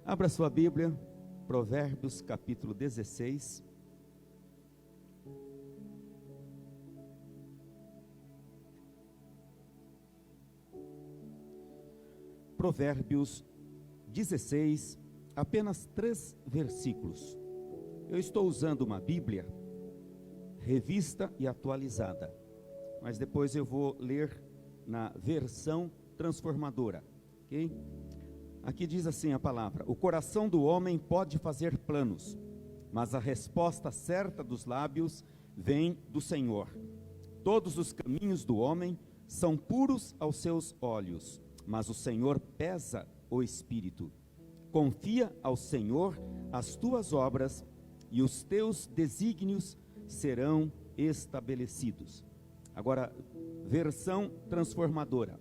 Abra sua Bíblia, Provérbios capítulo 16. Provérbios 16, apenas 3 versículos. Eu estou usando uma Bíblia revista e atualizada, mas depois eu vou ler na versão transformadora, ok? Aqui diz assim a palavra: o coração do homem pode fazer planos, mas a resposta certa dos lábios vem do Senhor. Todos os caminhos do homem são puros aos seus olhos, mas o Senhor pesa o espírito. Confia ao Senhor as tuas obras, e os teus desígnios serão estabelecidos. Agora, versão transformadora.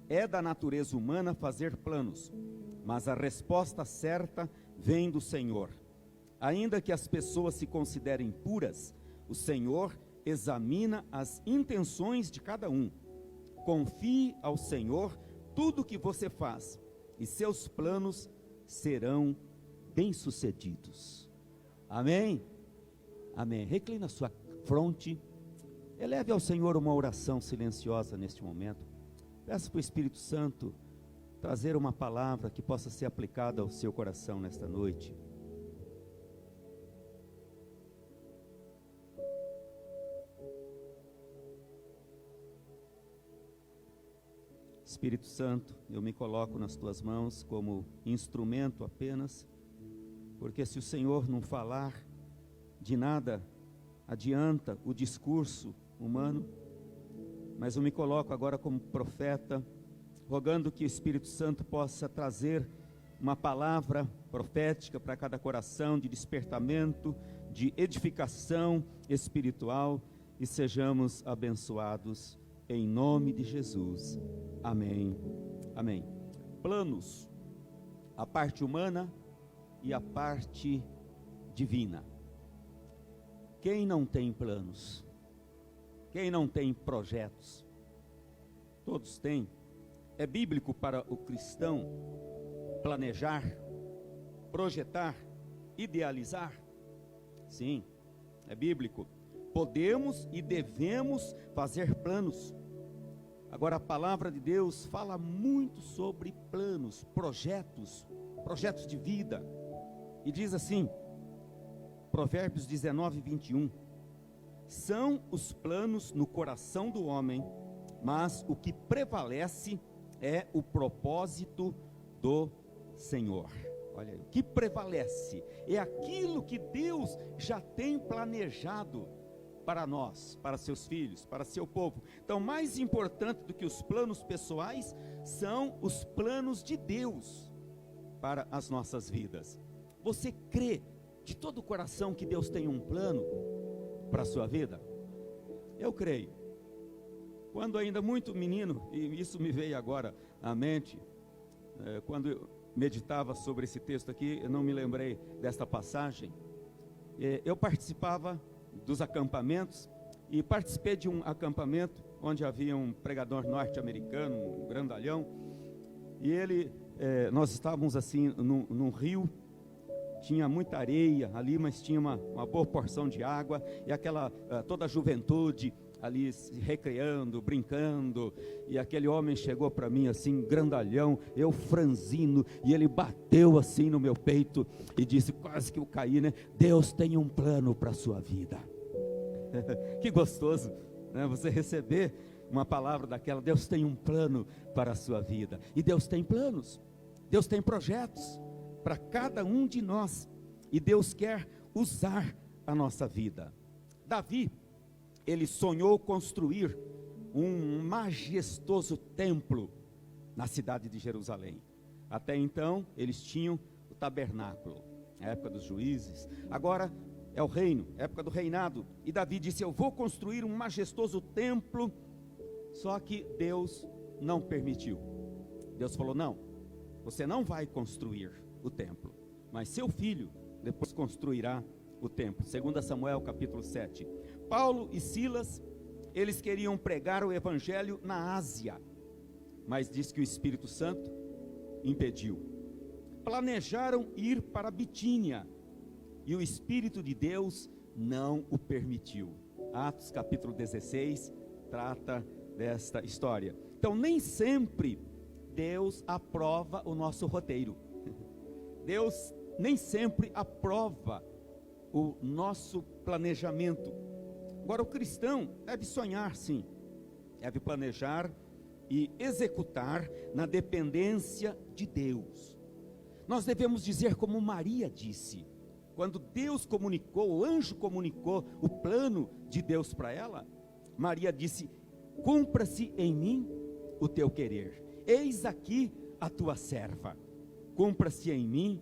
É da natureza humana fazer planos, mas a resposta certa vem do Senhor. Ainda que as pessoas se considerem puras, o Senhor examina as intenções de cada um. Confie ao Senhor tudo o que você faz, e seus planos serão bem-sucedidos. Amém? Amém. Reclina sua fronte, eleve ao Senhor uma oração silenciosa neste momento. Peça para o Espírito Santo trazer uma palavra que possa ser aplicada ao seu coração nesta noite. Espírito Santo, eu me coloco nas tuas mãos como instrumento apenas, porque se o Senhor não falar, de nada adianta o discurso humano, mas eu me coloco agora como profeta, rogando que o Espírito Santo possa trazer uma palavra profética para cada coração, de despertamento, de edificação espiritual, e sejamos abençoados em nome de Jesus. Amém. Amém. Planos, a parte humana e a parte divina. Quem não tem planos? Quem não tem projetos? Todos têm. É bíblico para o cristão planejar, projetar, idealizar? Sim, é bíblico. Podemos e devemos fazer planos. Agora, a palavra de Deus fala muito sobre planos, projetos de vida. E diz assim, Provérbios 19, 21. São os planos no coração do homem, mas o que prevalece é o propósito do Senhor. Olha aí, o que prevalece é aquilo que Deus já tem planejado para nós, para seus filhos, para seu povo. Então, mais importante do que os planos pessoais são os planos de Deus para as nossas vidas. Você crê de todo o coração que Deus tem um plano para a sua vida? Eu creio. Quando ainda muito menino, e isso me veio agora à mente, quando eu meditava sobre esse texto aqui, eu não me lembrei desta passagem. Eu participava dos acampamentos, e participei de um acampamento onde havia um pregador norte-americano, um grandalhão, e nós estávamos assim num rio. Tinha muita areia ali, mas tinha uma boa porção de água, e toda a juventude ali se recreando, brincando, e aquele homem chegou para mim assim, grandalhão, eu franzino, e ele bateu assim no meu peito, e disse, quase que eu caí, né? Deus tem um plano para a sua vida. Que gostoso, né? Você receber uma palavra daquela. Deus tem um plano para a sua vida, e Deus tem planos, Deus tem projetos para cada um de nós, e Deus quer usar a nossa vida. Davi, ele sonhou construir um majestoso templo na cidade de Jerusalém. Até então, eles tinham o tabernáculo, na época dos juízes. Agora é o reino, época do reinado, e Davi disse, eu vou construir um majestoso templo, só que Deus não permitiu. Deus falou, não, você não vai construir o templo, mas seu filho depois construirá o templo. 2 Samuel capítulo 7. Paulo e Silas, eles queriam pregar o evangelho na Ásia, mas diz que o Espírito Santo impediu. planejaram ir para Bitínia, e o Espírito de Deus não o permitiu. Atos capítulo 16 trata desta história. Então, nem sempre Deus aprova o nosso roteiro. Deus nem sempre aprova o nosso planejamento. Agora, o cristão deve sonhar, sim, deve planejar e executar na dependência de Deus. Nós devemos dizer como Maria disse, quando Deus comunicou, o anjo comunicou o plano de Deus para ela, Maria disse: cumpra-se em mim o teu querer, eis aqui a tua serva, cumpra-se em mim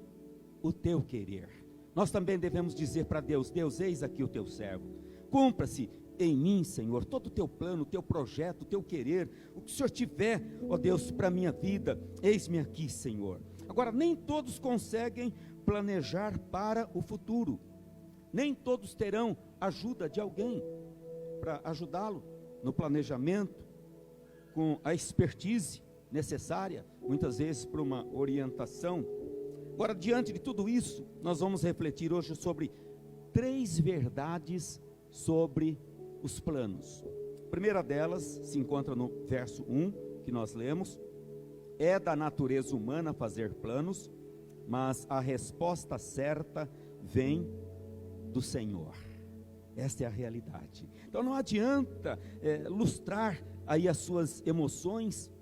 o teu querer. Nós também devemos dizer para Deus: Deus, eis aqui o teu servo, cumpra-se em mim, Senhor, todo o teu plano, o teu projeto, o teu querer, o que o Senhor tiver, ó Deus, para a minha vida, eis-me aqui, Senhor. Agora, nem todos conseguem planejar para o futuro, nem todos terão ajuda de alguém para ajudá-lo no planejamento, com a expertise necessária, muitas vezes para uma orientação. Agora, diante de tudo isso, nós vamos refletir hoje sobre 3 verdades sobre os planos. A primeira delas se encontra no verso 1, que nós lemos: é da natureza humana fazer planos, mas a resposta certa vem do Senhor. Esta é a realidade. Então não adianta lustrar aí as suas emoções,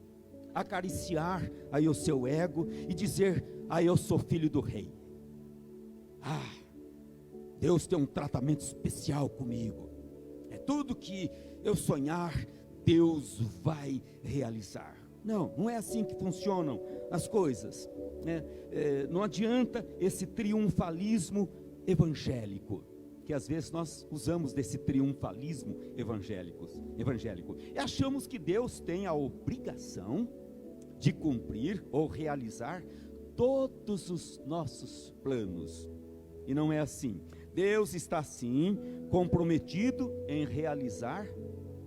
acariciar aí o seu ego e dizer: eu sou filho do rei. Deus tem um tratamento especial comigo. É tudo que eu sonhar, Deus vai realizar. Não é assim que funcionam as coisas, né? Não adianta esse triunfalismo evangélico, que às vezes nós usamos desse triunfalismo evangélico, e achamos que Deus tem a obrigação de cumprir ou realizar todos os nossos planos, e não é assim. Deus está sim comprometido em realizar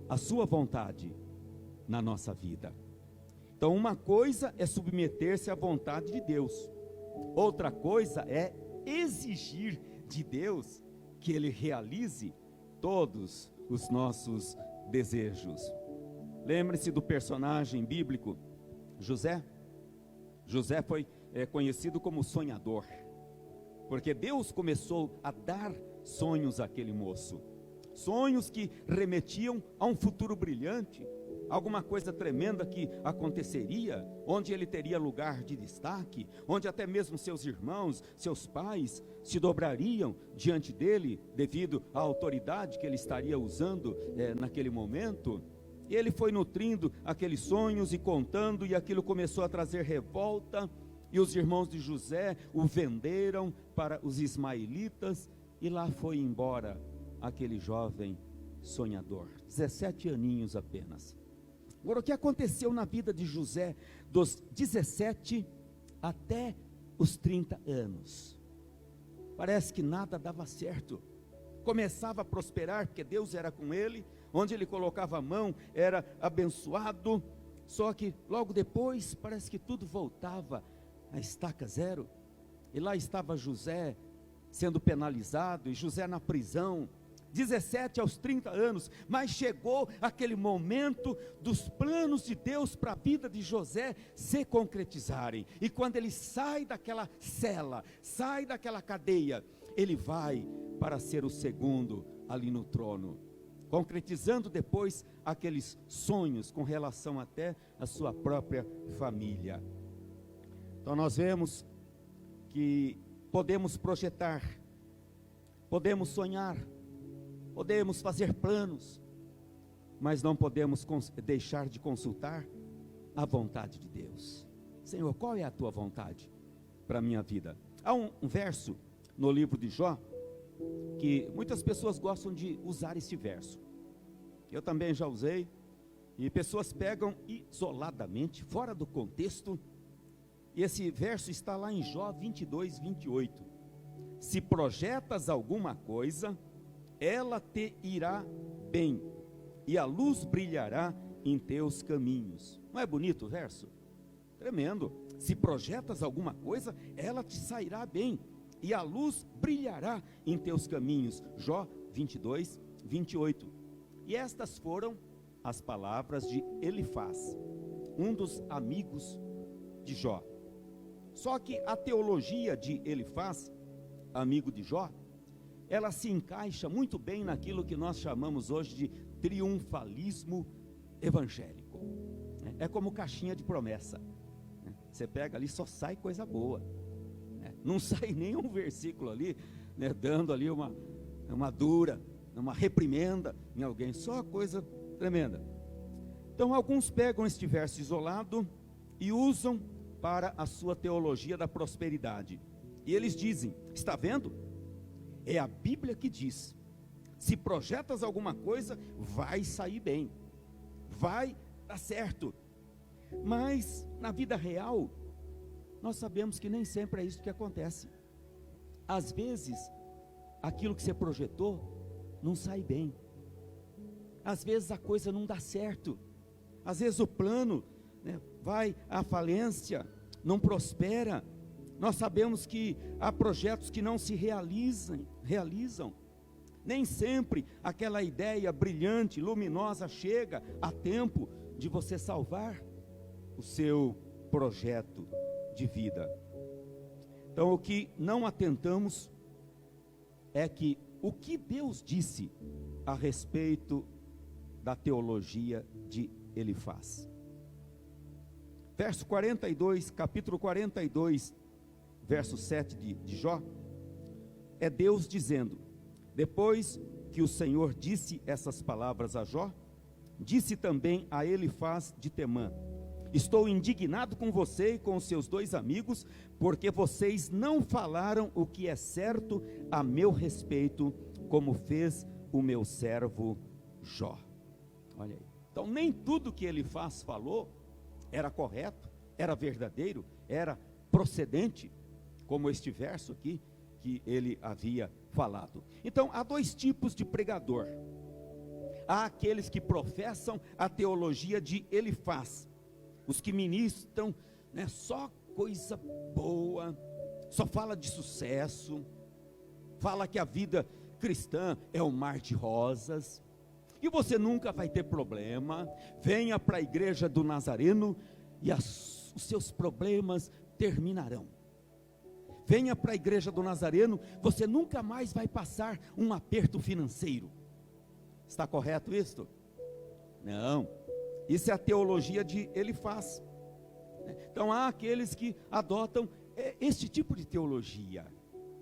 a sua vontade na nossa vida. Então, uma coisa é submeter-se à vontade de Deus, outra coisa é exigir de Deus que Ele realize todos os nossos desejos. Lembre-se do personagem bíblico José. José foi conhecido como sonhador, porque Deus começou a dar sonhos àquele moço, sonhos que remetiam a um futuro brilhante, alguma coisa tremenda que aconteceria, onde ele teria lugar de destaque, onde até mesmo seus irmãos, seus pais se dobrariam diante dele, devido à autoridade que ele estaria usando naquele momento. E ele foi nutrindo aqueles sonhos e contando, e aquilo começou a trazer revolta, e os irmãos de José o venderam para os ismaelitas, e lá foi embora aquele jovem sonhador, 17 aninhos apenas. Agora, o que aconteceu na vida de José dos 17 até os 30 anos? Parece que nada dava certo. Começava a prosperar, porque Deus era com ele, onde ele colocava a mão era abençoado, só que logo depois parece que tudo voltava a estaca zero, e lá estava José sendo penalizado, e José na prisão, 17 aos 30 anos, mas chegou aquele momento dos planos de Deus para a vida de José se concretizarem, e quando ele sai daquela cela, sai daquela cadeia, ele vai para ser o segundo ali no trono, concretizando depois aqueles sonhos com relação até à sua própria família. Então nós vemos que podemos projetar, podemos sonhar, podemos fazer planos, mas não podemos deixar de consultar a vontade de Deus. Senhor, qual é a tua vontade para a minha vida? Há um verso no livro de Jó, que muitas pessoas gostam de usar esse verso. Eu também já usei, e pessoas pegam isoladamente, fora do contexto, e esse verso está lá em Jó 22, 28. Se projetas alguma coisa, ela te irá bem, e a luz brilhará em teus caminhos. Não é bonito o verso? Tremendo. Se projetas alguma coisa, ela te sairá bem, e a luz brilhará em teus caminhos. Jó 22, 28. E estas foram as palavras de Elifaz, um dos amigos de Jó. Só que a teologia de Elifaz, amigo de Jó, ela se encaixa muito bem naquilo que nós chamamos hoje de triunfalismo evangélico. É como caixinha de promessa. Você pega ali, só sai coisa boa. Não sai nenhum versículo ali, dando ali uma dura, uma reprimenda em alguém, só coisa tremenda. Então alguns pegam este verso isolado e usam para a sua teologia da prosperidade. E eles dizem, está vendo? É a Bíblia que diz, se projetas alguma coisa, vai sair bem, vai dar certo. Mas na vida real, nós sabemos que nem sempre é isso que acontece. Às vezes, aquilo que você projetou não sai bem. Às vezes a coisa não dá certo. Às vezes o plano vai à falência, não prospera. Nós sabemos que há projetos que não se realizam. Nem sempre aquela ideia brilhante, luminosa chega a tempo de você salvar o seu projeto de vida. Então o que não atentamos é que o que Deus disse a respeito da teologia de Elifaz. Verso 42, capítulo 42, verso 7 de Jó, é Deus dizendo, depois que o Senhor disse essas palavras a Jó, disse também a Elifaz de Temã, estou indignado com você e com os seus dois amigos, porque vocês não falaram o que é certo a meu respeito, como fez o meu servo Jó. Olha aí. Então nem tudo que Elifaz falou era correto, era verdadeiro, era procedente, como este verso aqui que ele havia falado. Então há dois tipos de pregador. Há aqueles que professam a teologia de Elifaz, os que ministram só coisa boa, só fala de sucesso, fala que a vida cristã é um mar de rosas, e você nunca vai ter problema. Venha para a igreja do Nazareno e os seus problemas terminarão. Venha para a igreja do Nazareno, você nunca mais vai passar um aperto financeiro. Está correto isso? Não. Isso é a teologia de Elifaz. Então há aqueles que adotam este tipo de teologia.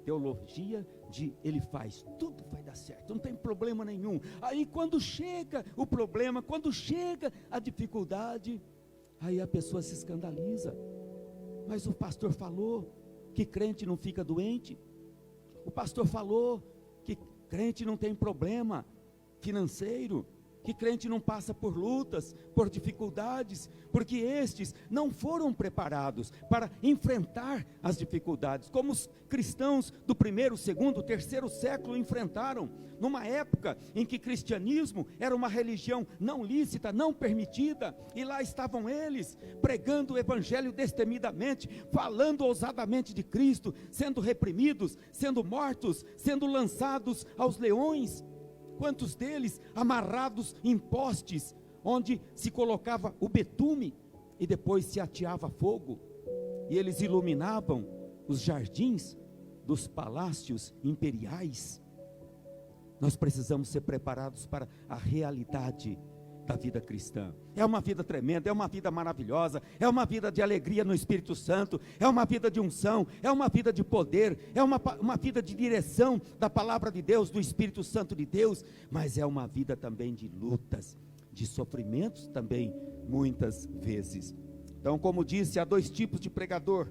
Teologia de Elifaz. Tudo vai dar certo, não tem problema nenhum. Aí quando chega o problema, quando chega a dificuldade, aí a pessoa se escandaliza. Mas o pastor falou que crente não fica doente. O pastor falou que crente não tem problema financeiro, que crente não passa por lutas, por dificuldades, porque estes não foram preparados para enfrentar as dificuldades, como os cristãos do primeiro, segundo, terceiro século enfrentaram, numa época em que cristianismo era uma religião não lícita, não permitida, e lá estavam eles, pregando o evangelho destemidamente, falando ousadamente de Cristo, sendo reprimidos, sendo mortos, sendo lançados aos leões. Quantos deles amarrados em postes, onde se colocava o betume e depois se ateava fogo, e eles iluminavam os jardins dos palácios imperiais. Nós precisamos ser preparados para a realidade da vida cristã. É uma vida tremenda, é uma vida maravilhosa, é uma vida de alegria no Espírito Santo, é uma vida de unção, é uma vida de poder, é uma vida de direção da palavra de Deus, do Espírito Santo de Deus, mas é uma vida também de lutas, de sofrimentos também, muitas vezes. Então, como disse, há dois tipos de pregador,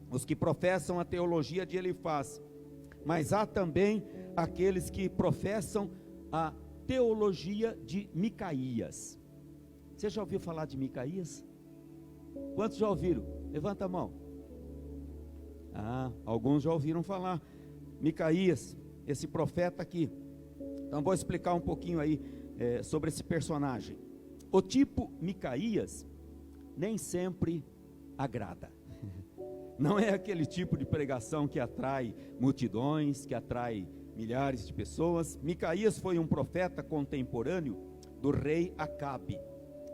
os que professam a teologia de Elifaz, mas há também aqueles que professam a teologia de Micaías. Você já ouviu falar de Micaías? Quantos já ouviram? Levanta a mão. Alguns já ouviram falar. Micaías, esse profeta aqui. Então vou explicar um pouquinho aí sobre esse personagem. O tipo Micaías nem sempre agrada. Não é aquele tipo de pregação que atrai multidões, que atrai milhares de pessoas. Micaías foi um profeta contemporâneo do rei Acabe.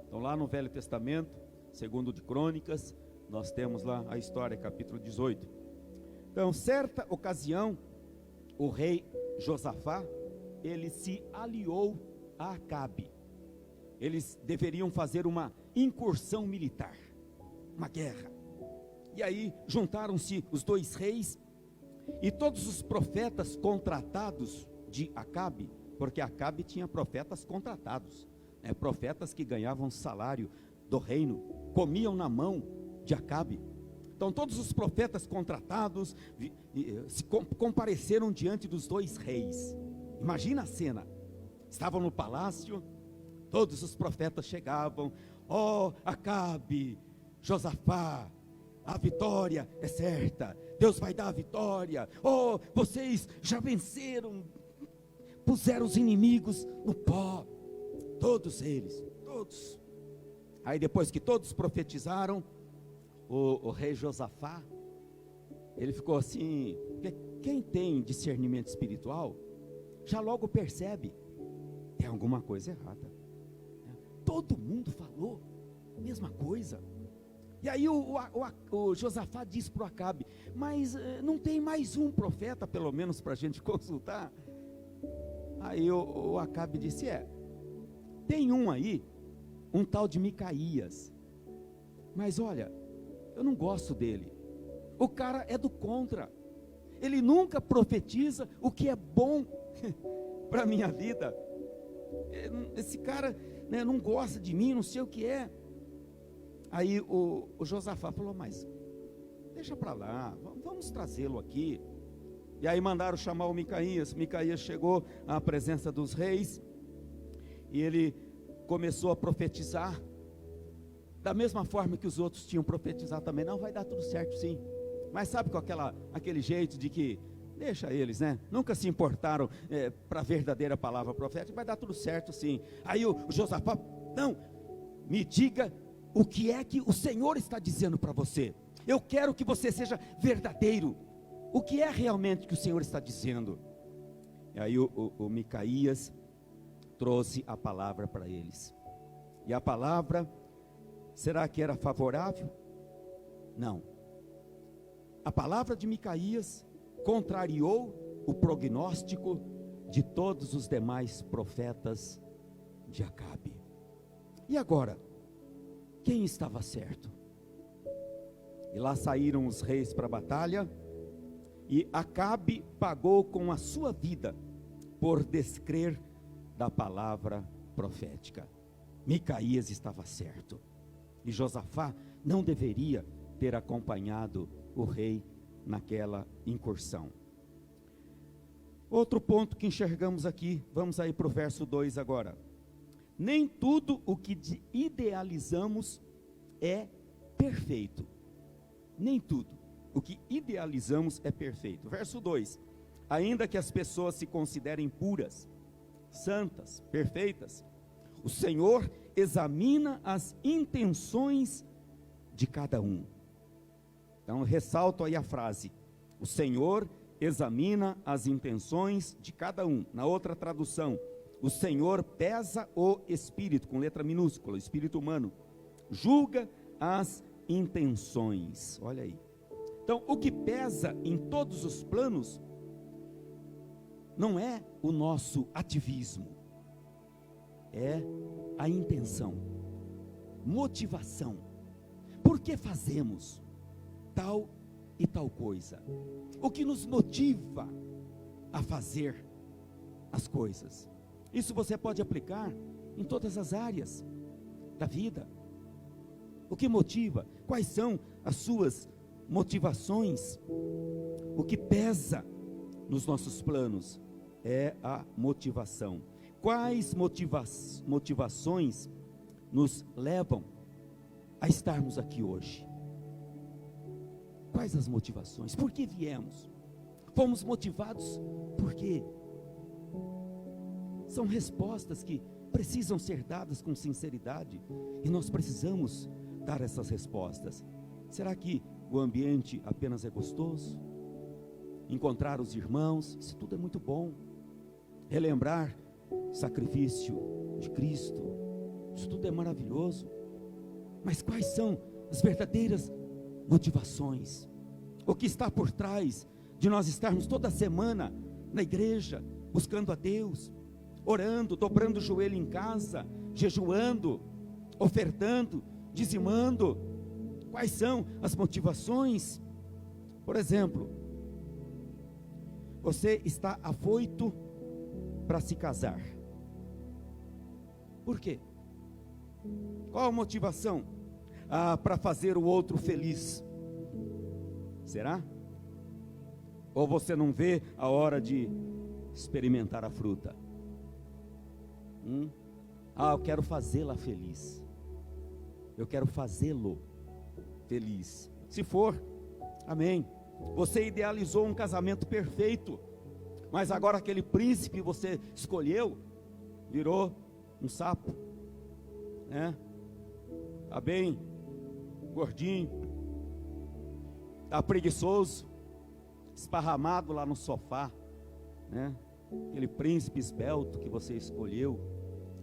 Então lá no Velho Testamento, segundo de Crônicas, nós temos lá a história, capítulo 18. Então, certa ocasião, o rei Josafá, ele se aliou a Acabe. Eles deveriam fazer uma incursão militar, uma guerra. E aí juntaram-se os dois reis e todos os profetas contratados de Acabe, porque Acabe tinha profetas contratados, profetas que ganhavam salário do reino, comiam na mão de Acabe. Então todos os profetas contratados se compareceram diante dos dois reis. Imagina a cena, estavam no palácio, todos os profetas chegavam: ó Acabe, Josafá, a vitória é certa, Deus vai dar a vitória, oh, vocês já venceram, puseram os inimigos no pó, todos eles, todos. Aí depois que todos profetizaram, o rei Josafá, ele ficou assim, quem tem discernimento espiritual, já logo percebe, tem alguma coisa errada, todo mundo falou a mesma coisa. E aí o Josafá diz para o Acabe: mas não tem mais um profeta, pelo menos, para a gente consultar? Aí o Acabe disse: tem um aí, um tal de Micaías, mas olha, eu não gosto dele, o cara é do contra, ele nunca profetiza o que é bom para a minha vida, esse cara não gosta de mim, não sei o que é. Aí o Josafá falou: mas deixa para lá, vamos trazê-lo aqui. E aí mandaram chamar o Micaías. Micaías chegou à presença dos reis e ele começou a profetizar da mesma forma que os outros tinham profetizado também. Não, vai dar tudo certo sim, mas sabe, com aquele jeito de que deixa eles, nunca se importaram para a verdadeira palavra profética, vai dar tudo certo sim. Aí o Josafá: não, me diga o que é que o Senhor está dizendo para você, eu quero que você seja verdadeiro, o que é realmente que o Senhor está dizendo? E aí o Micaías trouxe a palavra para eles, e a palavra, será que era favorável? Não, a palavra de Micaías contrariou o prognóstico de todos os demais profetas de Acabe. E agora, quem estava certo? E lá saíram os reis para a batalha, e Acabe pagou com a sua vida por descrer da palavra profética. Micaías estava certo, e Josafá não deveria ter acompanhado o rei naquela incursão. Outro ponto que enxergamos aqui, vamos aí para o verso 2 agora. Nem tudo o que idealizamos é perfeito. Nem tudo o que idealizamos é perfeito. Verso 2: ainda que as pessoas se considerem puras, santas, perfeitas, o Senhor examina as intenções de cada um. Então ressalto aí a frase: o Senhor examina as intenções de cada um. Na outra tradução, o Senhor pesa o espírito, com letra minúscula, o espírito humano, julga as intenções. Olha aí. Então, o que pesa em todos os planos não é o nosso ativismo, é a intenção, motivação. Por que fazemos tal e tal coisa? O que nos motiva a fazer as coisas? Isso você pode aplicar em todas as áreas da vida. O que motiva? Quais são as suas motivações? O que pesa nos nossos planos é a motivação. Quais motivações nos levam a estarmos aqui hoje? Quais as motivações? Por que viemos? Fomos motivados por quê? São respostas que precisam ser dadas com sinceridade, e nós precisamos dar essas respostas. Será que o ambiente apenas é gostoso? Encontrar os irmãos, isso tudo é muito bom. Relembrar o sacrifício de Cristo, isso tudo é maravilhoso. Mas quais são as verdadeiras motivações? O que está por trás de nós estarmos toda semana na igreja, buscando a Deus, orando, dobrando o joelho em casa, jejuando, ofertando, dizimando? Quais são as motivações? Por exemplo, você está afoito para se casar. Por quê? Qual a motivação? Para fazer o outro feliz. Será? Ou você não vê a hora de experimentar a fruta? Eu quero fazê-la feliz. Eu quero fazê-lo feliz. Se for, amém. Você idealizou um casamento perfeito, mas agora aquele príncipe que você escolheu virou um sapo, né? Está bem gordinho, está preguiçoso, esparramado lá no sofá, né? Aquele príncipe esbelto que você escolheu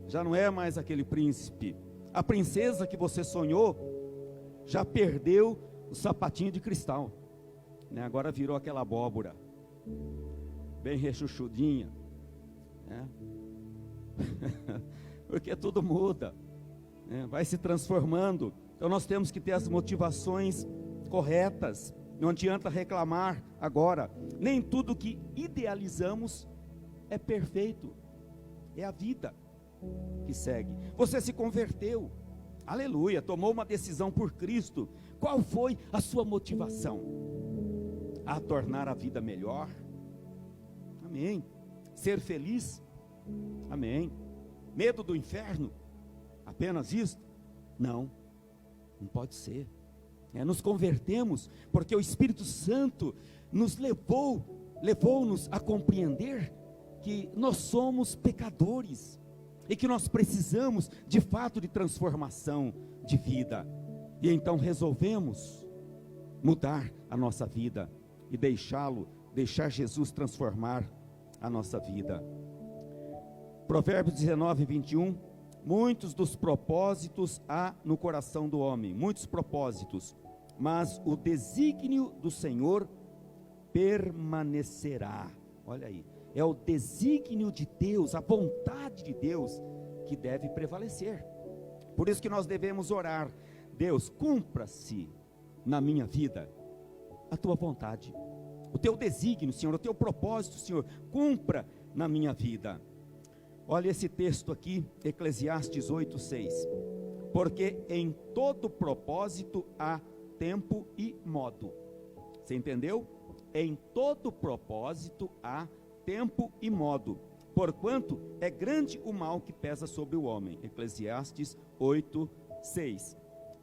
já não é mais aquele príncipe. A princesa que você sonhou já perdeu o sapatinho de cristal, né? Agora virou aquela abóbora bem rechuchudinha, né? Porque tudo muda, né? Vai se transformando. Então nós temos que ter as motivações corretas. Não adianta reclamar agora. Nem tudo que idealizamos é perfeito. É a vida que segue. Você se converteu, aleluia, tomou uma decisão por Cristo. Qual foi a sua motivação? A tornar a vida melhor? Amém. Ser feliz? Amém. Medo do inferno? Apenas isso? Não, não pode ser. Nos convertemos porque o Espírito Santo nos levou-nos a compreender que nós somos pecadores e que nós precisamos de fato de transformação de vida. E então resolvemos mudar a nossa vida e deixar Jesus transformar a nossa vida. Provérbios 19, 21. Muitos dos propósitos há no coração do homem, muitos propósitos, mas o desígnio do Senhor permanecerá. Olha aí, é o desígnio de Deus, a vontade de Deus que deve prevalecer. Por isso que nós devemos orar: Deus, cumpra-se na minha vida a tua vontade, o teu desígnio, Senhor, o teu propósito, Senhor, cumpra na minha vida. Olha esse texto aqui, Eclesiastes 8:6. Porque em todo propósito há tempo e modo. Você entendeu? Em todo propósito há tempo e modo, porquanto é grande o mal que pesa sobre o homem. Eclesiastes 8:6.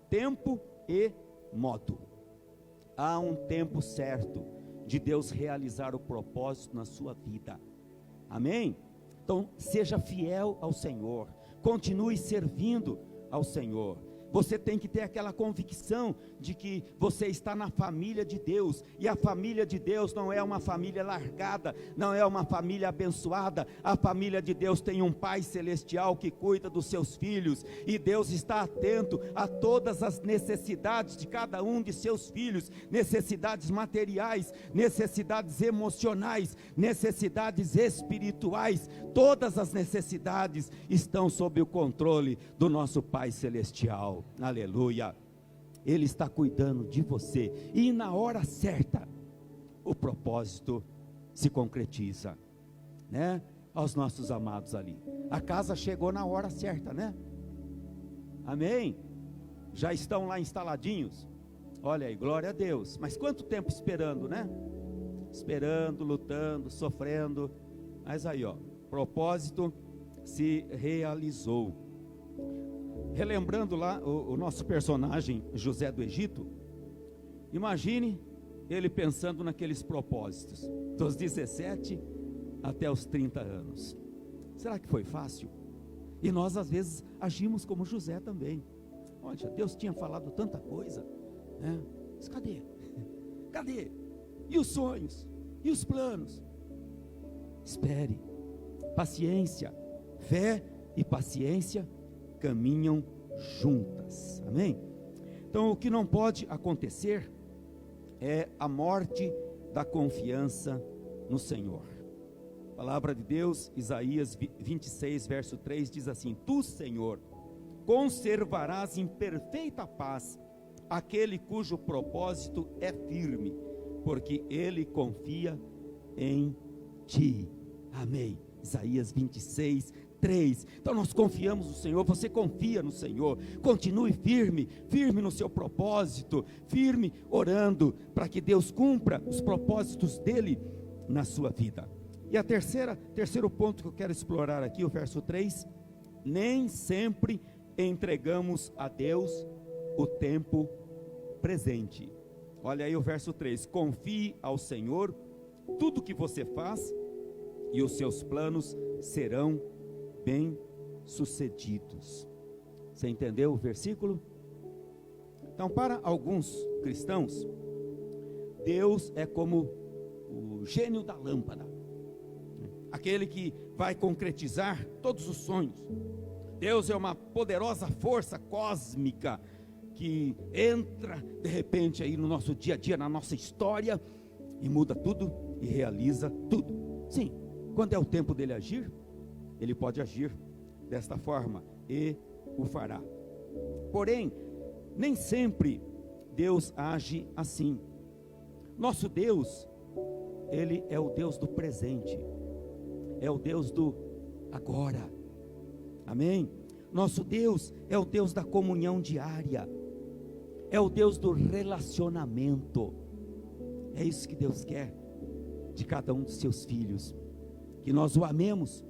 Tempo e modo. Há um tempo certo de Deus realizar o propósito na sua vida. Amém? Então, seja fiel ao Senhor, continue servindo ao Senhor. Você tem que ter aquela convicção de que você está na família de Deus, e a família de Deus não é uma família largada, não é uma família abençoada. A família de Deus tem um Pai Celestial que cuida dos seus filhos, e Deus está atento a todas as necessidades de cada um de seus filhos, necessidades materiais, necessidades emocionais, necessidades espirituais. Todas as necessidades estão sob o controle do nosso Pai Celestial. Aleluia. Ele está cuidando de você, e na hora certa o propósito se concretiza, né? Aos nossos amados ali, a casa chegou na hora certa, né? Amém? Já estão lá instaladinhos. Olha aí, glória a Deus. Mas quanto tempo esperando, né? Esperando, lutando, sofrendo. Mas aí, ó, propósito se realizou. Relembrando lá o nosso personagem José do Egito, imagine ele pensando naqueles propósitos, dos 17 até os 30 anos. Será que foi fácil? E nós às vezes agimos como José também. Olha, Deus tinha falado tanta coisa, né? Mas cadê? Cadê? E os sonhos? E os planos? Espere. Paciência. Fé e paciência caminham juntas. Amém? Então, o que não pode acontecer é a morte da confiança no Senhor. A palavra de Deus, Isaías 26, verso 3, diz assim: Tu, Senhor, conservarás em perfeita paz aquele cujo propósito é firme, porque ele confia em ti. Amém. Isaías 26, 3. Então nós confiamos no Senhor. Você confia no Senhor. Continue firme, firme no seu propósito, firme orando para que Deus cumpra os propósitos dele na sua vida. E terceiro ponto que eu quero explorar aqui, o verso 3: nem sempre entregamos a Deus o tempo presente. Olha aí o verso 3: confie ao Senhor tudo que você faz e os seus planos serão bem-sucedidos. Você entendeu o versículo? Então, para alguns cristãos, Deus é como o gênio da lâmpada, aquele que vai concretizar todos os sonhos. Deus é uma poderosa força cósmica que entra de repente aí no nosso dia a dia, na nossa história, e muda tudo e realiza tudo. Sim, quando é o tempo dele agir, ele pode agir desta forma e o fará. Porém, nem sempre Deus age assim. Nosso Deus, ele é o Deus do presente, é o Deus do agora. Amém? Nosso Deus é o Deus da comunhão diária, é o Deus do relacionamento. É isso que Deus quer de cada um dos seus filhos, que nós o amemos,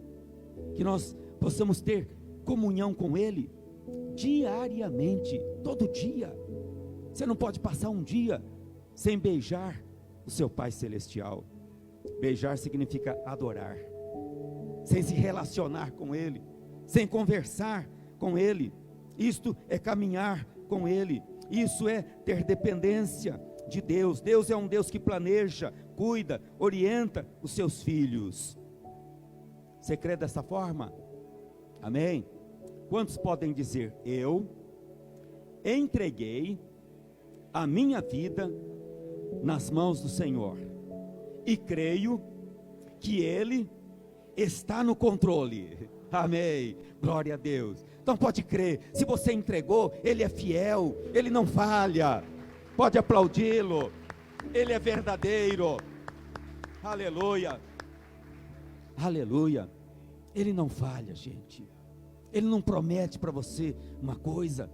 que nós possamos ter comunhão com Ele diariamente, todo dia. Você não pode passar um dia sem beijar o seu Pai Celestial. Beijar significa adorar, sem se relacionar com Ele, sem conversar com Ele. Isto é caminhar com Ele, isso é ter dependência de Deus. Deus é um Deus que planeja, cuida, orienta os seus filhos. Você crê dessa forma? Amém? Quantos podem dizer: eu entreguei a minha vida nas mãos do Senhor e creio que Ele está no controle? Amém, glória a Deus. Então pode crer, se você entregou, Ele é fiel, Ele não falha. Pode aplaudi-lo, Ele é verdadeiro. Aleluia, aleluia. Ele não falha, gente. Ele não promete para você uma coisa,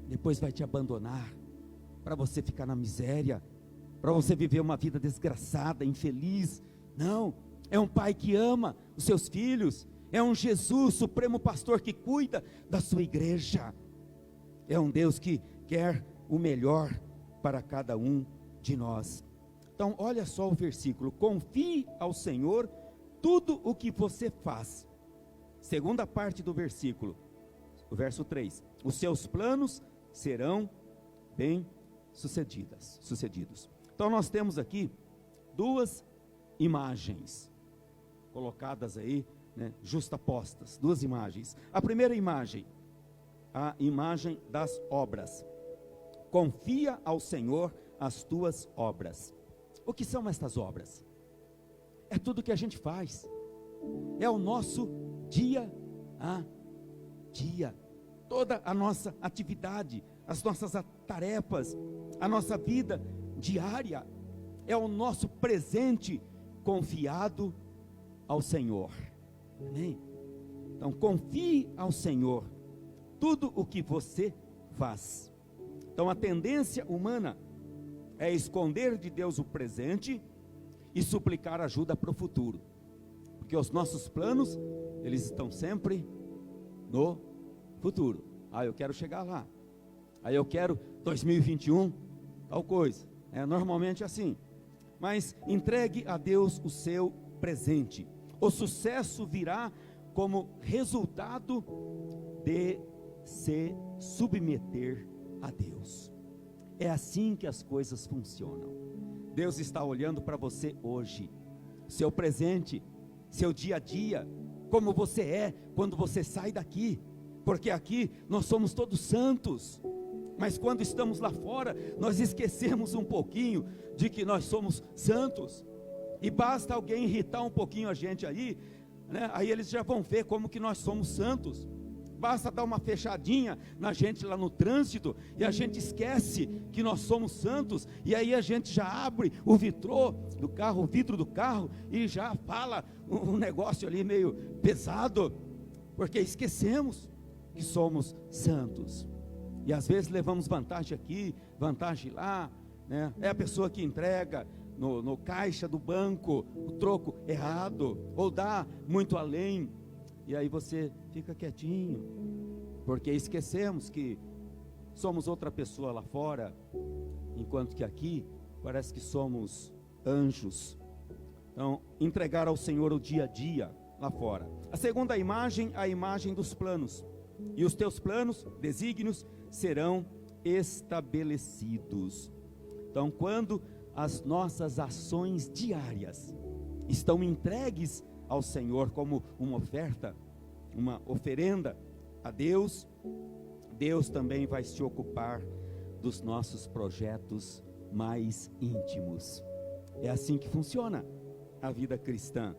depois vai te abandonar, para você ficar na miséria, para você viver uma vida desgraçada, infeliz. Não, é um pai que ama os seus filhos, é um Jesus, supremo pastor, que cuida da sua igreja. É um Deus que quer o melhor para cada um de nós. Então olha só o versículo: confie ao Senhor tudo o que você faz. Segunda parte do versículo, o verso 3: os seus planos serão bem sucedidos. Então nós temos aqui duas imagens colocadas aí, justapostas, duas imagens. A primeira imagem, a imagem das obras. Confia ao Senhor as tuas obras. O que são estas obras? É tudo que a gente faz, é o nosso dia a dia, toda a nossa atividade, as nossas tarefas, a nossa vida diária, é o nosso presente confiado ao Senhor. Amém? Então confie ao Senhor tudo o que você faz. Então a tendência humana é esconder de Deus o presente e suplicar ajuda para o futuro, porque os nossos planos, eles estão sempre no futuro. Eu quero chegar lá, eu quero 2021, tal coisa. É normalmente assim. Mas entregue a Deus o seu presente. O sucesso virá como resultado de se submeter a Deus. É assim que as coisas funcionam. Deus está olhando para você hoje, seu presente, seu dia a dia, como você é quando você sai daqui, porque aqui nós somos todos santos, mas quando estamos lá fora, nós esquecemos um pouquinho de que nós somos santos, e basta alguém irritar um pouquinho a gente aí, né? Aí eles já vão ver como que nós somos santos. Basta dar uma fechadinha na gente lá no trânsito, e a gente esquece que nós somos santos, e aí a gente já abre o vidro do carro, e já fala um negócio ali meio pesado, porque esquecemos que somos santos, e às vezes levamos vantagem aqui, vantagem lá, né? É a pessoa que entrega no caixa do banco o troco errado, ou dá muito além, e aí você fica quietinho, porque esquecemos que somos outra pessoa lá fora, enquanto que aqui parece que somos anjos. Então, entregar ao Senhor o dia a dia lá fora. A segunda imagem, a imagem dos planos. E os teus planos, desígnios, serão estabelecidos. Então, quando as nossas ações diárias estão entregues ao Senhor como uma oferta, uma oferenda a Deus, Deus também vai se ocupar dos nossos projetos mais íntimos. É assim que funciona a vida cristã.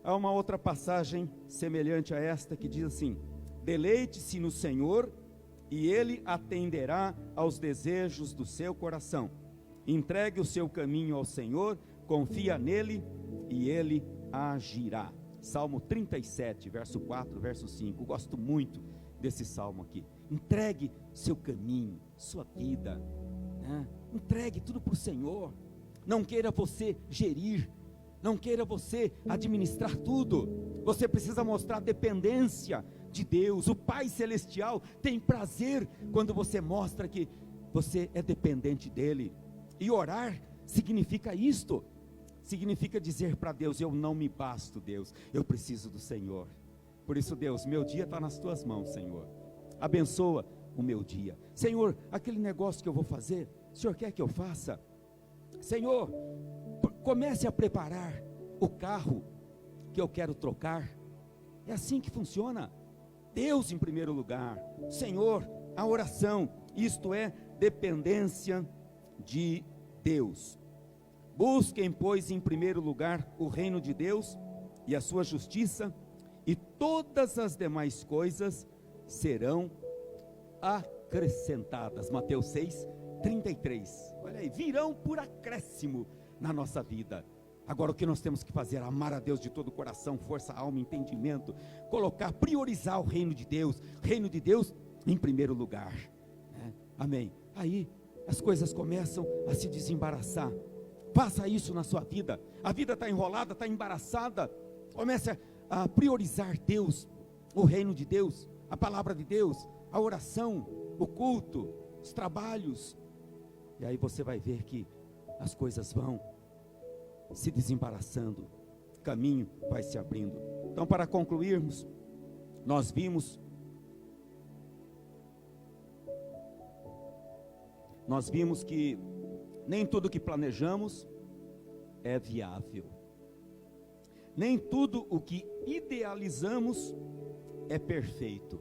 Há uma outra passagem semelhante a esta que diz assim: deleite-se no Senhor e Ele atenderá aos desejos do seu coração. Entregue o seu caminho ao Senhor, confia nele e Ele agirá. Salmo 37, verso 4, verso 5. Gosto muito desse salmo aqui. Entregue seu caminho, sua vida, né? Entregue tudo para o Senhor. Não queira você gerir, não queira você administrar tudo. Você precisa mostrar dependência de Deus. O Pai Celestial tem prazer quando você mostra que você é dependente dEle. E orar significa isto. Significa dizer para Deus: eu não me basto, Deus, eu preciso do Senhor. Por isso, Deus, meu dia está nas tuas mãos, Senhor. Abençoa o meu dia. Senhor, aquele negócio que eu vou fazer, o Senhor quer que eu faça? Senhor, comece a preparar o carro que eu quero trocar. É assim que funciona. Deus em primeiro lugar, Senhor, a oração, isto é dependência de Deus. Busquem, pois, em primeiro lugar o reino de Deus e a sua justiça, e todas as demais coisas serão acrescentadas. Mateus 6, 33. Olha aí, virão por acréscimo na nossa vida. Agora o que nós temos que fazer? Amar a Deus de todo o coração, força, alma, entendimento, priorizar o reino de Deus em primeiro lugar, né? Amém. Aí as coisas começam a se desembaraçar. Faça isso na sua vida. A vida está enrolada, está embaraçada. Comece a priorizar Deus, o reino de Deus, a palavra de Deus, a oração, o culto, os trabalhos. E aí você vai ver que as coisas vão se desembaraçando, o caminho vai se abrindo. Então, para concluirmos, nós vimos que nem tudo que planejamos é viável. Nem tudo o que idealizamos é perfeito.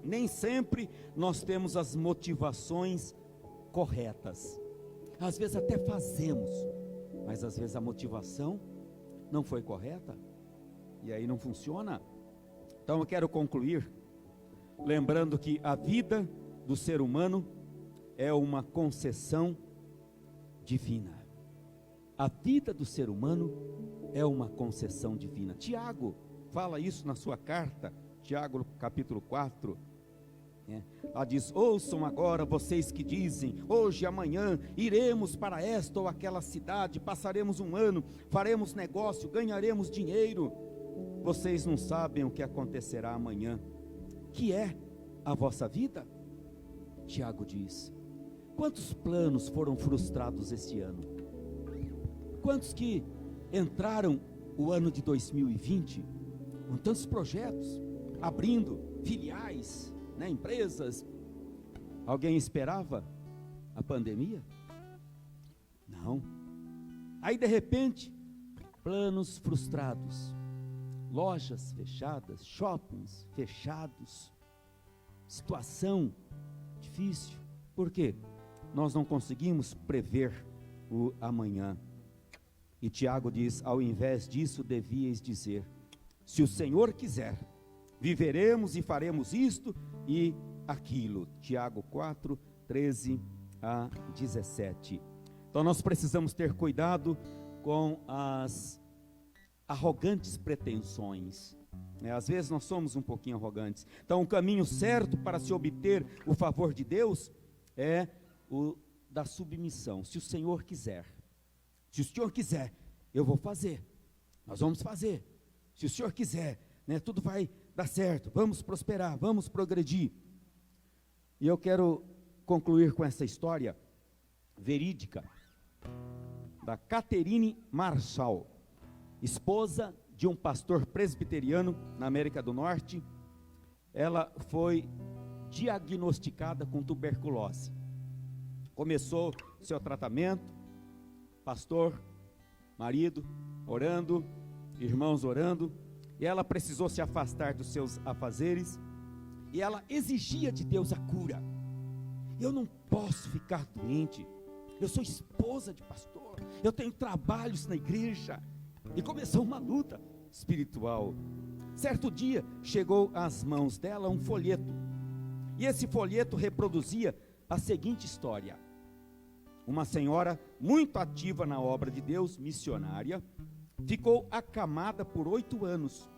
Nem sempre nós temos as motivações corretas. Às vezes até fazemos, mas às vezes a motivação não foi correta, e aí não funciona. Então eu quero concluir lembrando que a vida do ser humano é uma concessão divina. A vida do ser humano é uma concessão divina. Tiago fala isso na sua carta, Tiago capítulo 4, lá diz: ouçam agora vocês que dizem, hoje, amanhã, iremos para esta ou aquela cidade, passaremos um ano, faremos negócio, ganharemos dinheiro. Vocês não sabem o que acontecerá amanhã, que é a vossa vida? Tiago diz: quantos planos foram frustrados esse ano? Quantos que entraram o ano de 2020 com tantos projetos, abrindo filiais, empresas? Alguém esperava a pandemia? Não. Aí de repente, planos frustrados, lojas fechadas, shoppings fechados, situação difícil. Por quê? Nós não conseguimos prever o amanhã. E Tiago diz, ao invés disso, devíeis dizer, se o Senhor quiser, viveremos e faremos isto e aquilo. Tiago 4, 13 a 17. Então nós precisamos ter cuidado com as arrogantes pretensões. Às vezes nós somos um pouquinho arrogantes. Então o caminho certo para se obter o favor de Deus é o da submissão. Se o Senhor quiser, se o Senhor quiser, eu vou fazer, nós vamos fazer. Se o Senhor quiser, tudo vai dar certo, vamos prosperar, vamos progredir. E eu quero concluir com essa história verídica da Catherine Marshall, esposa de um pastor presbiteriano na América do Norte. Ela foi diagnosticada com tuberculose. Começou seu tratamento, pastor, marido, orando, irmãos orando, e ela precisou se afastar dos seus afazeres, e ela exigia de Deus a cura. Eu não posso ficar doente, eu sou esposa de pastor, eu tenho trabalhos na igreja, e começou uma luta espiritual. Certo dia, chegou às mãos dela um folheto, e esse folheto reproduzia a seguinte história: uma senhora muito ativa na obra de Deus, missionária, ficou acamada por 8 anos.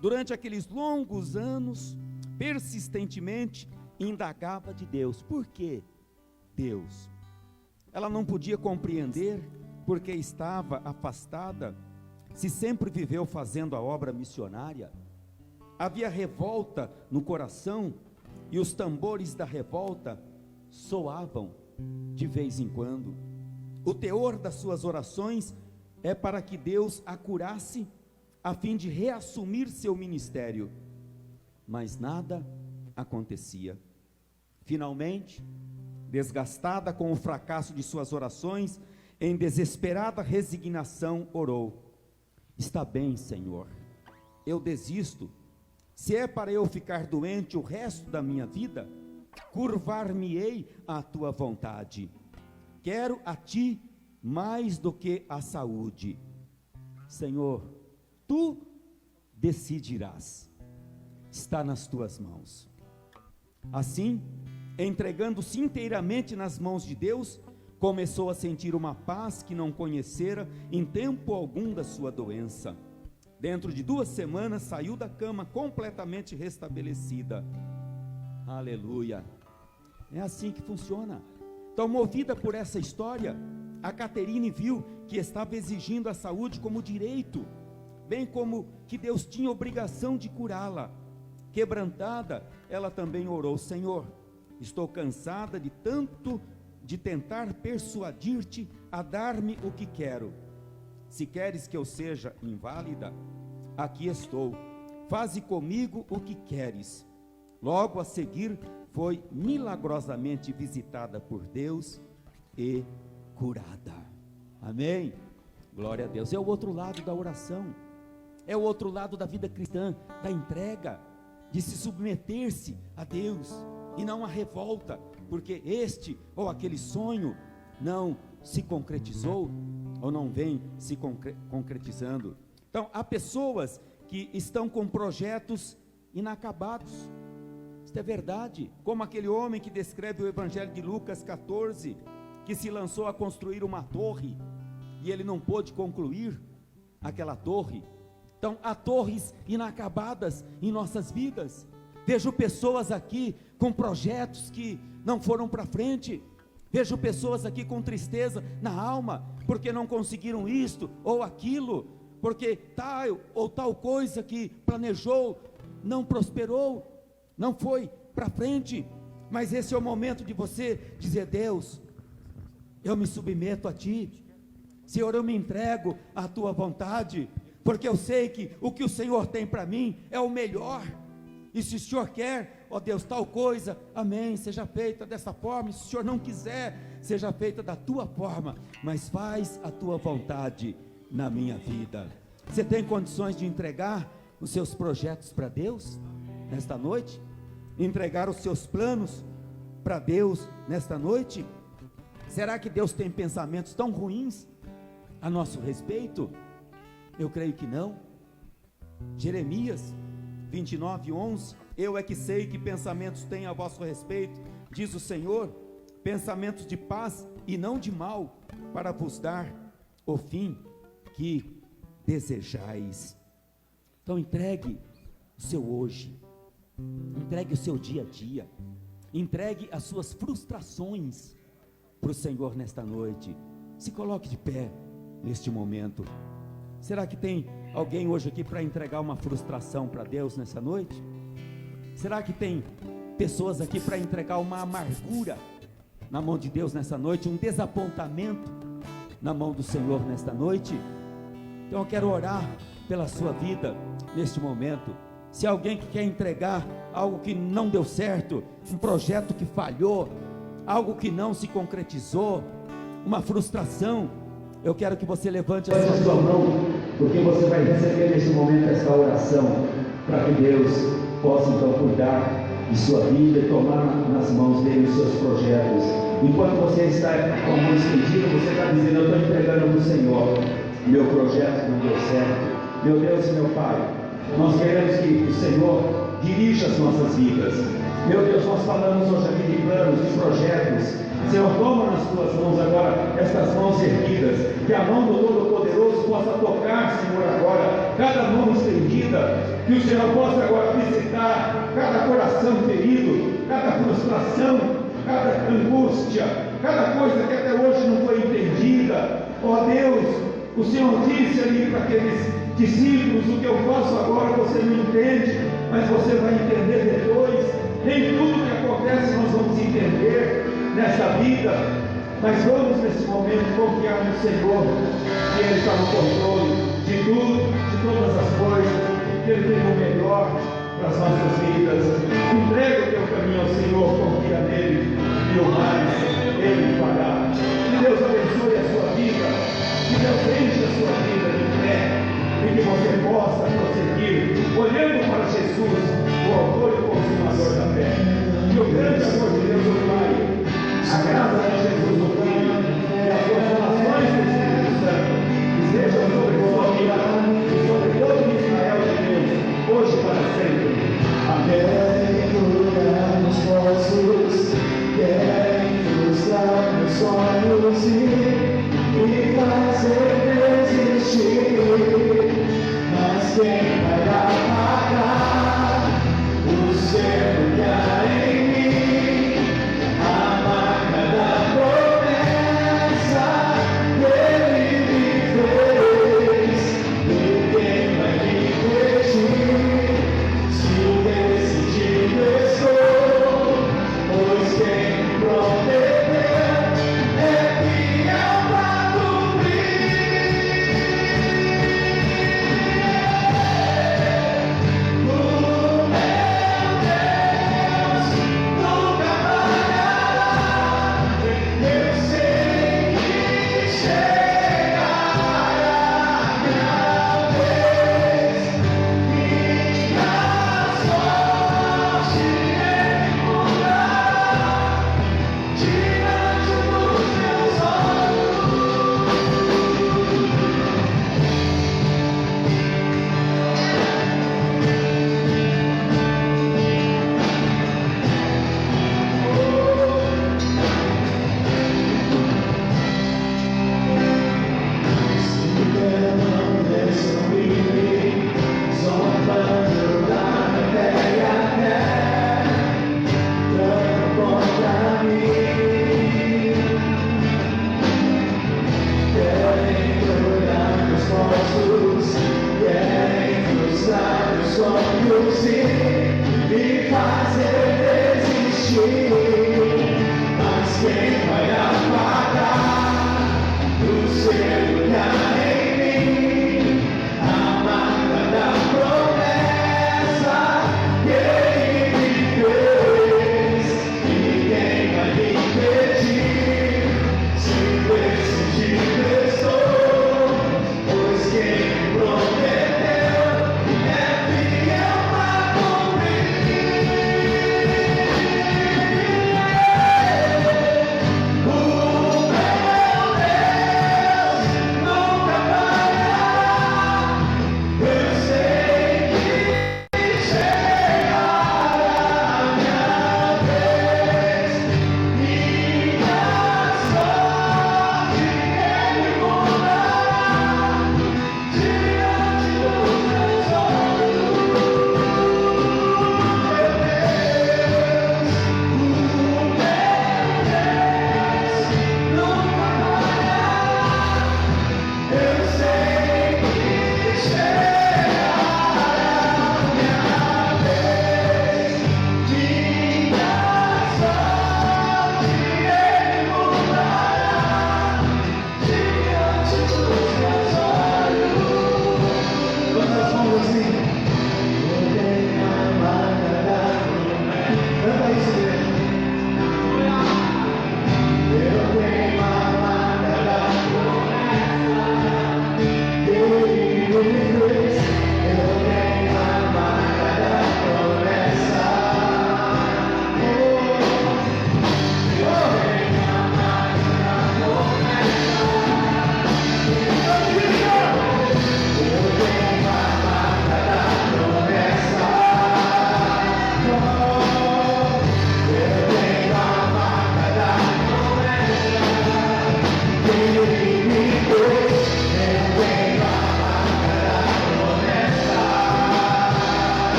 Durante aqueles longos anos, persistentemente, indagava de Deus. Por que Deus? Ela não podia compreender porque estava afastada, se sempre viveu fazendo a obra missionária. Havia revolta no coração, e os tambores da revolta soavam de vez em quando. O teor das suas orações é para que Deus a curasse, a fim de reassumir seu ministério, mas nada acontecia. Finalmente, desgastada com o fracasso de suas orações, em desesperada resignação orou: está bem, Senhor, eu desisto. Se é para eu ficar doente o resto da minha vida, curvar-me-ei à tua vontade. Quero a ti mais do que a saúde. Senhor, tu decidirás. Está nas tuas mãos. Assim, entregando-se inteiramente nas mãos de Deus, começou a sentir uma paz que não conhecera em tempo algum da sua doença. Dentro de 2 semanas saiu da cama completamente restabelecida. Aleluia. É assim que funciona. Então, movida por essa história, a Catherine viu que estava exigindo a saúde como direito, bem como que Deus tinha obrigação de curá-la. Quebrantada, ela também orou: Senhor, estou cansada de tentar persuadir-te a dar-me o que quero. Se queres que eu seja inválida, aqui estou, faze comigo o que queres. Logo a seguir, foi milagrosamente visitada por Deus e curada. Amém? Glória a Deus. É o outro lado da oração, é o outro lado da vida cristã, da entrega, de se submeter-se a Deus, e não a revolta, porque este ou aquele sonho não se concretizou, ou não vem se concretizando. Então, há pessoas que estão com projetos inacabados. Isso é verdade, como aquele homem que descreve o Evangelho de Lucas 14, que se lançou a construir uma torre, e ele não pôde concluir aquela torre. Então, há torres inacabadas em nossas vidas. Vejo pessoas aqui com projetos que não foram para frente. Vejo pessoas aqui com tristeza na alma, porque não conseguiram isto ou aquilo, porque tal ou tal coisa que planejou não prosperou, não foi para frente. Mas esse é o momento de você dizer: Deus, eu me submeto a ti, Senhor, eu me entrego à tua vontade, porque eu sei que o Senhor tem para mim é o melhor, E se o Senhor quer, ó Deus, tal coisa, amém, seja feita dessa forma. E se o Senhor não quiser, seja feita da tua forma, mas faz a tua vontade na minha vida. Você tem condições de entregar os seus projetos para Deus nesta noite? Entregar os seus planos para Deus nesta noite? Será que Deus tem pensamentos tão ruins a nosso respeito? Eu creio que não. Jeremias 29:11, eu é que sei que pensamentos tenho a vosso respeito, diz o Senhor, pensamentos de paz e não de mal, para vos dar o fim que desejais. Então entregue o seu hoje, entregue o seu dia a dia, entregue as suas frustrações para o Senhor nesta noite. Se coloque de pé neste momento. Será que tem alguém hoje aqui para entregar uma frustração para Deus nessa noite? Será que tem pessoas aqui para entregar uma amargura na mão de Deus nessa noite, um desapontamento na mão do Senhor nesta noite? Então eu quero orar pela sua vida neste momento. Se alguém que quer entregar algo que não deu certo, um projeto que falhou, algo que não se concretizou, uma frustração, eu quero que você levante a sua mão, porque você vai receber nesse momento essa oração, para que Deus possa então cuidar de sua vida e tomar nas mãos dele os seus projetos. Enquanto você está com a mão estendida, você está dizendo: eu estou entregando para o Senhor, meu projeto não deu certo. Meu Deus e meu Pai, nós queremos que o Senhor dirija as nossas vidas. Meu Deus, nós falamos hoje aqui de planos, de projetos. Senhor, toma nas tuas mãos agora, estas mãos erguidas, que a mão do Todo-Poderoso possa tocar, Senhor, agora, cada mão estendida, que o Senhor possa agora visitar cada coração ferido, cada frustração, cada angústia, cada coisa que até hoje não foi entendida. Ó Deus, o Senhor disse ali para aqueles discípulos: o que eu faço agora você não entende, mas você vai entender depois. Nem tudo que acontece nós vamos entender nessa vida, mas vamos nesse momento confiar no Senhor, que Ele está no controle de tudo, de todas as coisas, que Ele tem o melhor para as nossas vidas. Entrega o teu caminho ao Senhor, confia nele, e o mais Ele fará. Que Deus abençoe a sua vida, que Deus enche a sua vida de fé, e que você possa prosseguir olhando para Jesus, o autor e o consumador da fé. Que o grande amor de Deus, o Pai, a graça